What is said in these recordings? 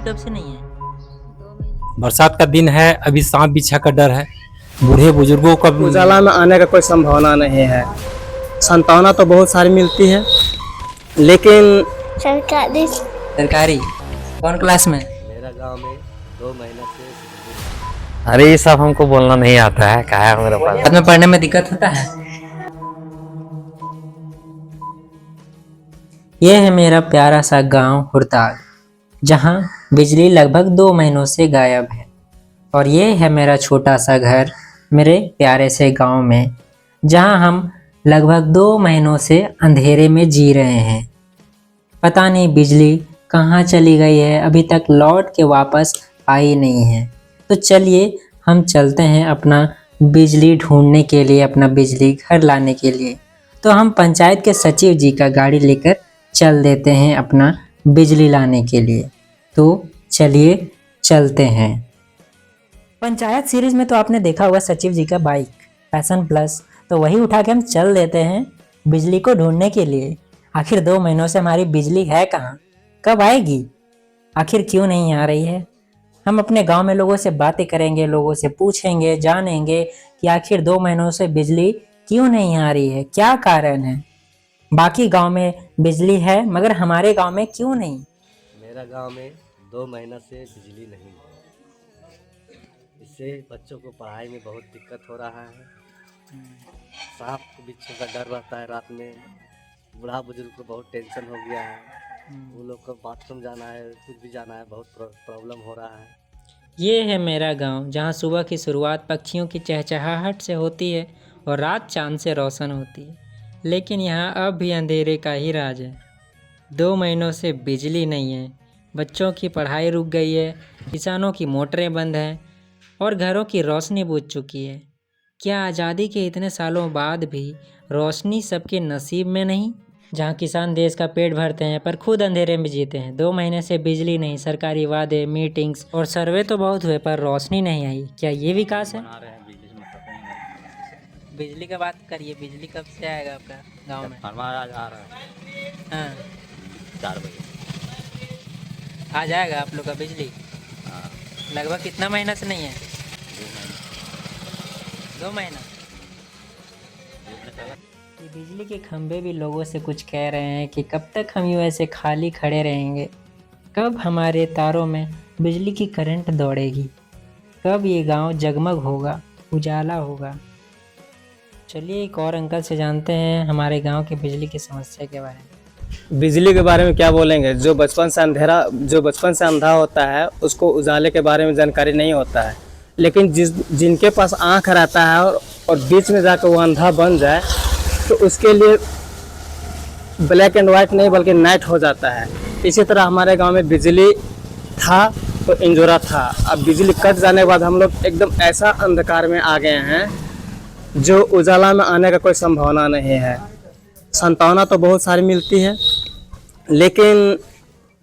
बिजली कब से नहीं है? बरसात का दिन है, अभी सांप बिच्छा का डर है। बूढ़े बुजुर्गों का उजाला में आने का कोई संभावना नहीं है। संतावना तो बहुत सारी मिलती है, लेकिन सरकारी कौन क्लास में? मेरा गांव में 2 महीना से अरे ये सब हमको बोलना नहीं आता है, क्या है मेरे पास। बाद में पढ़ने में दिक्कत होता है। ये है मेरा प्यारा सा गांव हुरताग, जहां बिजली लगभग 2 महीनों से गायब है। और ये है मेरा छोटा सा घर मेरे प्यारे से गांव में, जहां हम लगभग 2 महीनों से अंधेरे में जी रहे हैं। पता नहीं बिजली कहाँ चली गई है, अभी तक लौट के वापस आई नहीं है। तो चलिए हम चलते हैं अपना बिजली ढूंढने के लिए, अपना बिजली घर लाने के लिए। तो हम पंचायत के सचिव जी का गाड़ी लेकर चल देते हैं अपना बिजली लाने के लिए। तो चलिए चलते हैं। पंचायत सीरीज में तो आपने देखा होगा सचिव जी का बाइक पैशन प्लस, तो वही उठा के हम चल देते हैं बिजली को ढूंढने के लिए। आखिर 2 महीनों से हमारी बिजली है कहाँ, कब आएगी, आखिर क्यों नहीं आ रही है। हम अपने गांव में लोगों से बातें करेंगे, लोगों से पूछेंगे, जानेंगे कि आखिर 2 महीनों से बिजली क्यों नहीं आ रही है, क्या कारण है। बाकी गांव में बिजली है मगर हमारे गांव में क्यों नहीं। मेरा गांव में 2 महीना से बिजली नहीं है। इससे बच्चों को पढ़ाई में बहुत दिक्कत हो रहा है। सांप बिच्छू का डर रहता है रात में। बूढ़ा बुजुर्ग को बहुत टेंशन हो गया है। वो लोग को बाथरूम जाना है, कुछ भी जाना है, बहुत प्रॉब्लम हो रहा है। ये है मेरा गांव, जहां सुबह की शुरुआत पक्षियों की चहचहाहट से होती है और रात चांद से रोशन होती है। लेकिन यहाँ अब भी अंधेरे का ही राज है। 2 महीनों से बिजली नहीं है, बच्चों की पढ़ाई रुक गई है, किसानों की मोटरें बंद हैं और घरों की रोशनी बुझ चुकी है। क्या आज़ादी के इतने सालों बाद भी रोशनी सबके नसीब में नहीं। जहाँ किसान देश का पेट भरते हैं पर खुद अंधेरे में जीते हैं। 2 महीने से बिजली नहीं, सरकारी वादे, मीटिंग्स और सर्वे तो बहुत हुए पर रोशनी नहीं आई। क्या ये विकास है? बिजली का बात करिए, बिजली कब से आएगा आपका गांव में? हमारा आ रहा है हाँ 4 बजे। आ जाएगा आप लोग का बिजली? लगभग कितना महीना से नहीं है? 2 महीना। ये बिजली के खंभे भी लोगों से कुछ कह रहे हैं कि कब तक हम यूँ ऐसे खाली खड़े रहेंगे, कब हमारे तारों में बिजली की करंट दौड़ेगी, कब ये गांव जगमग होगा, उजाला होगा। चलिए एक और अंकल से जानते हैं हमारे गांव की बिजली की समस्या के बारे में। बिजली के बारे में क्या बोलेंगे। जो बचपन से अंधा होता है उसको उजाले के बारे में जानकारी नहीं होता है, लेकिन जिनके पास आँख रहता है और बीच में जाकर वो अंधा बन जाए तो उसके लिए ब्लैक एंड वाइट नहीं बल्कि नाइट हो जाता है। इसी तरह हमारे गांव में बिजली था तो इंजोरा था। अब बिजली कट जाने के बाद हम लोग एकदम ऐसा अंधकार में आ गए हैं जो उजाला में आने का कोई संभावना नहीं है। संतावना तो बहुत सारी मिलती है, लेकिन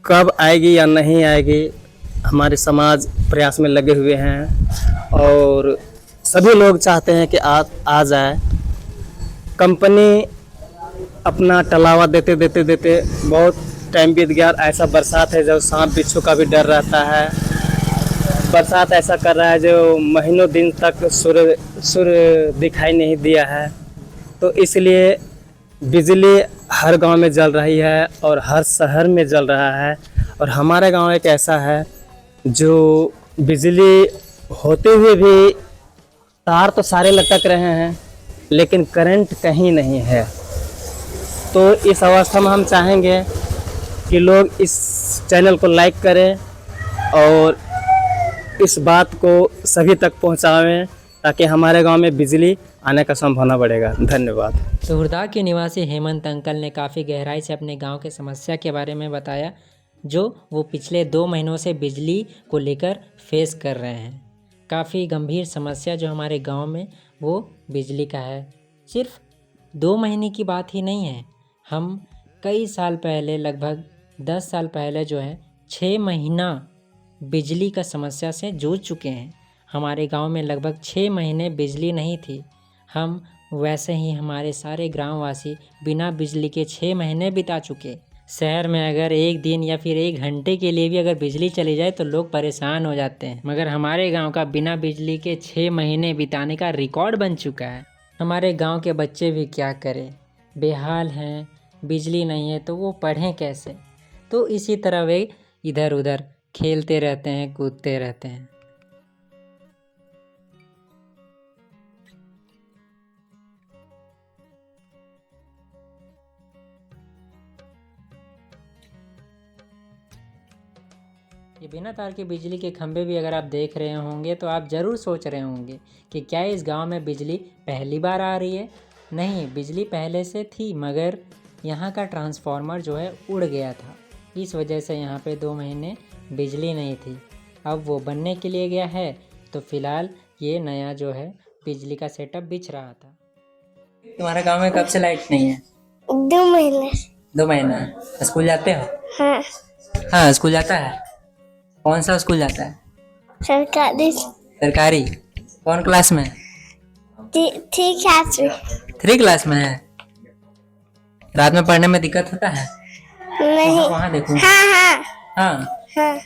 कब आएगी या नहीं आएगी, हमारे समाज प्रयास में लगे हुए हैं और सभी लोग चाहते हैं कि आ जाए। कंपनी अपना टलावा देते बहुत टाइम बीत गया। ऐसा बरसात है जब सांप बिच्छू का भी डर रहता है। बरसात ऐसा कर रहा है जो महीनों दिन तक सूर्य दिखाई नहीं दिया है। तो इसलिए बिजली हर गांव में जल रही है और हर शहर में जल रहा है। और हमारे गांव एक ऐसा है जो बिजली होते हुए भी तार तो सारे लटक रहे हैं लेकिन करंट कहीं नहीं है। तो इस अवस्था में हम चाहेंगे कि लोग इस चैनल को लाइक करें और इस बात को सभी तक पहुंचाएं ताकि हमारे गांव में बिजली आने का संभावना बढ़ेगा। धन्यवाद। तो हुरदाग के निवासी हेमंत अंकल ने काफ़ी गहराई से अपने गांव के समस्या के बारे में बताया, जो वो पिछले 2 महीनों से बिजली को लेकर फेस कर रहे हैं। काफ़ी गंभीर समस्या जो हमारे गांव में वो बिजली का है। सिर्फ 2 महीने की बात ही नहीं है, हम कई साल पहले, लगभग 10 साल पहले जो है 6 महीना बिजली का समस्या से जूझ चुके हैं। हमारे गांव में लगभग 6 महीने बिजली नहीं थी। हम वैसे ही हमारे सारे ग्रामवासी बिना बिजली के 6 महीने बिता चुके। शहर में अगर एक दिन या फिर एक घंटे के लिए भी अगर बिजली चली जाए तो लोग परेशान हो जाते हैं, मगर हमारे गांव का बिना बिजली के 6 महीने बिताने का रिकॉर्ड बन चुका है। हमारे गांव के बच्चे भी क्या करें, बेहाल हैं, बिजली नहीं है तो वो पढ़ें कैसे। तो इसी तरह वे इधर उधर खेलते रहते हैं, कूदते रहते हैं। ये बिना तार के बिजली के खंभे भी अगर आप देख रहे होंगे तो आप ज़रूर सोच रहे होंगे कि क्या इस गांव में बिजली पहली बार आ रही है। नहीं, बिजली पहले से थी, मगर यहाँ का ट्रांसफार्मर जो है उड़ गया था। इस वजह से यहाँ पे 2 महीने बिजली नहीं थी। अब वो बनने के लिए गया है, तो फ़िलहाल ये नया जो है बिजली का सेटअप बिछ रहा था। तुम्हारे गांव में कब से लाइट नहीं है? 2 महीने। 2 महीना। स्कूल जाते हो? हाँ, हाँ, स्कूल जाता है। कौन सा स्कूल जाता है? सरकारी। सरकारी। कौन क्लास में? ठीक है। 3 क्लास में है। रात में पढ़ने में दिक्कत होता है? नहीं। वहाँ देखूं। हाँ हाँ हाँ। हाँ।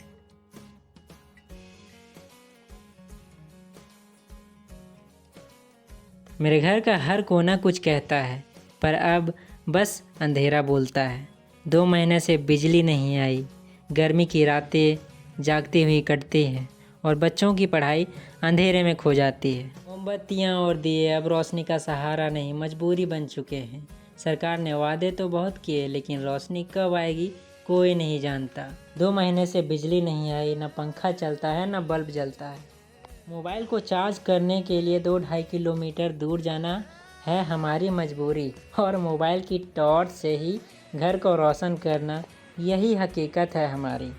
मेरे घर का हर कोना कुछ कहता है, पर अब बस अंधेरा बोलता है। 2 महीने से बिजली नहीं आई। गर्मी की रातें जागती हुई कटती हैं और बच्चों की पढ़ाई अंधेरे में खो जाती है। मोमबत्तियाँ और दिए अब रोशनी का सहारा नहीं, मजबूरी बन चुके हैं। सरकार ने वादे तो बहुत किए, लेकिन रोशनी कब आएगी कोई नहीं जानता। 2 महीने से बिजली नहीं आई, ना पंखा चलता है ना बल्ब जलता है। मोबाइल को चार्ज करने के लिए 2-2.5 किलोमीटर दूर जाना है हमारी मजबूरी, और मोबाइल की टॉर्च से ही घर को रोशन करना, यही हकीकत है हमारी।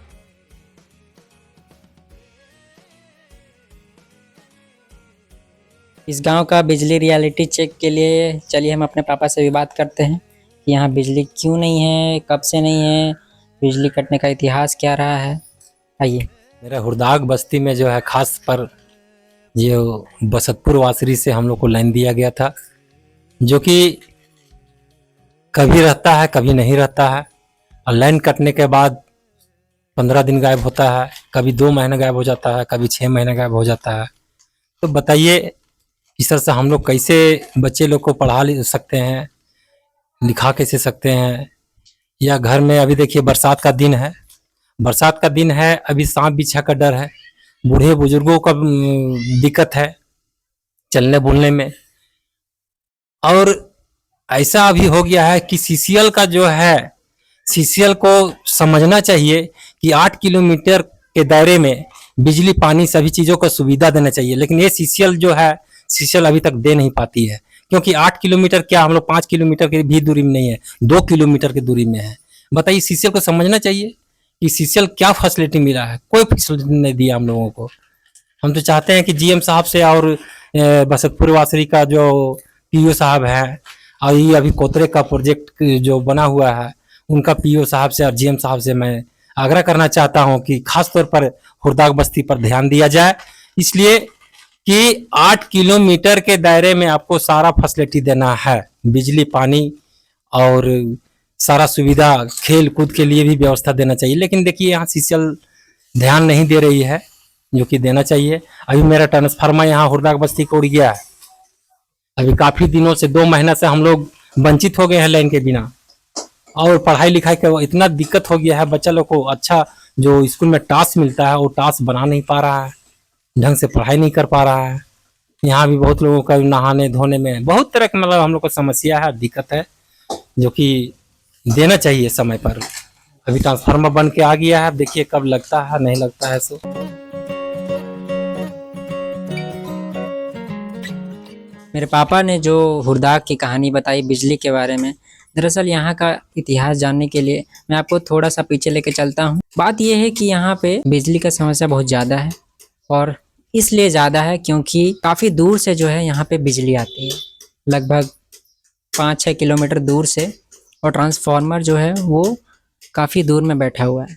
इस गांव का बिजली रियलिटी चेक के लिए चलिए हम अपने पापा से भी बात करते हैं कि यहाँ बिजली क्यों नहीं है, कब से नहीं है, बिजली कटने का इतिहास क्या रहा है। आइए। मेरा हुरदाग बस्ती में जो है खास पर जो बसतपुर वासरी से हम लोग को लाइन दिया गया था, जो कि कभी रहता है कभी नहीं रहता है, और लाइन कटने के बाद 15 दिन गायब होता है, कभी 2 महीने गायब हो जाता है, कभी 6 महीने गायब हो जाता है। तो बताइए इस तरह से हम लोग कैसे बच्चे लोग को पढ़ा सकते हैं, लिखा कैसे सकते हैं। या घर में अभी देखिए बरसात का दिन है, बरसात का दिन है, अभी सांप बिच्छा का डर है, बूढ़े बुजुर्गों का दिक्कत है चलने बोलने में। और ऐसा अभी हो गया है कि सीसीएल का जो है, सीसीएल को समझना चाहिए कि 8 किलोमीटर के दायरे में बिजली पानी सभी चीज़ों का सुविधा देना चाहिए, लेकिन ये सीसीएल जो है, सीसीएल अभी तक दे नहीं पाती है। क्योंकि 8 किलोमीटर क्या, हम लोग 5 किलोमीटर की भी दूरी में नहीं है, 2 किलोमीटर की दूरी में है। बताइए सीसीएल को समझना चाहिए कि सीसीएल क्या फैसिलिटी मिला है, कोई फैसिलिटी नहीं दिया हम लोगों को। हम तो चाहते हैं कि जीएम साहब से और बसतपुर वासरी का जो पीओ साहब है, और ये अभी कोतरे का प्रोजेक्ट जो बना हुआ है, उनका पीओ साहब से और जीएम साहब से मैं आग्रह करना चाहता हूं कि खास तौर पर हुरदाग बस्ती पर ध्यान दिया जाए, इसलिए कि 8 किलोमीटर के दायरे में आपको सारा फैसिलिटी देना है, बिजली पानी और सारा सुविधा, खेल कूद के लिए भी व्यवस्था देना चाहिए। लेकिन देखिए यहाँ सीसीएल ध्यान नहीं दे रही है, जो कि देना चाहिए। अभी मेरा ट्रांसफार्मर यहाँ हुरदाग बस्ती को उड़ गया है, अभी काफी दिनों से 2 महीना से हम लोग वंचित हो गए हैं लाइन के बिना, और पढ़ाई लिखाई का इतना दिक्कत हो गया है। बच्चा लोग को अच्छा जो स्कूल में टास्क मिलता है वो टास्क बना नहीं पा रहा है, ढंग से पढ़ाई नहीं कर पा रहा है। यहाँ भी बहुत लोगों का नहाने धोने में बहुत तरह का मतलब हम लोग को समस्या है, दिक्कत है, जो कि देना चाहिए समय पर। अभी ट्रांसफार्मर बन के आ गया है, देखिए कब लगता है नहीं लगता है। सो मेरे पापा ने जो हुरदाग की कहानी बताई बिजली के बारे में, दरअसल यहाँ का इतिहास जानने के लिए मैं आपको थोड़ा सा पीछे लेके चलता हूँ। बात यह है कि यहाँ पे बिजली का समस्या बहुत ज़्यादा है, और इसलिए ज़्यादा है क्योंकि काफ़ी दूर से जो है यहाँ पे बिजली आती है, लगभग 5-6 किलोमीटर दूर से, और ट्रांसफार्मर जो है वो काफ़ी दूर में बैठा हुआ है।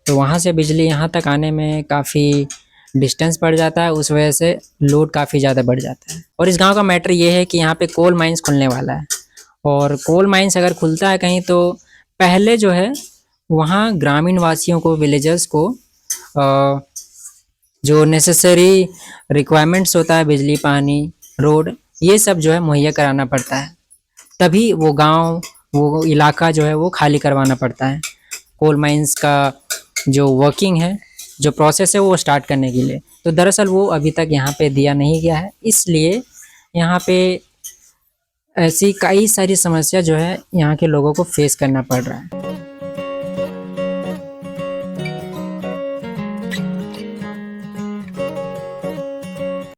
तो वहाँ से बिजली यहाँ तक आने में काफ़ी डिस्टेंस पड़ जाता है, उस वजह से लोड काफ़ी ज़्यादा बढ़ जाता है। और इस गांव का मैटर ये है कि यहाँ पे कोल माइंस खुलने वाला है, और कोल माइंस अगर खुलता है कहीं तो पहले जो है वहाँ ग्रामीण वासियों को, विलेजर्स को जो नेसेसरी रिक्वायरमेंट्स होता है, बिजली, पानी, रोड, ये सब जो है मुहैया कराना पड़ता है। तभी वो गांव, वो इलाका जो है वो खाली करवाना पड़ता है कोल माइंस का जो वर्किंग है, जो प्रोसेस है वो स्टार्ट करने के लिए। तो दरअसल वो अभी तक यहाँ पे दिया नहीं गया है, इसलिए यहाँ पे ऐसी कई सारी समस्या जो है यहाँ के लोगों को फेस करना पड़ रहा है।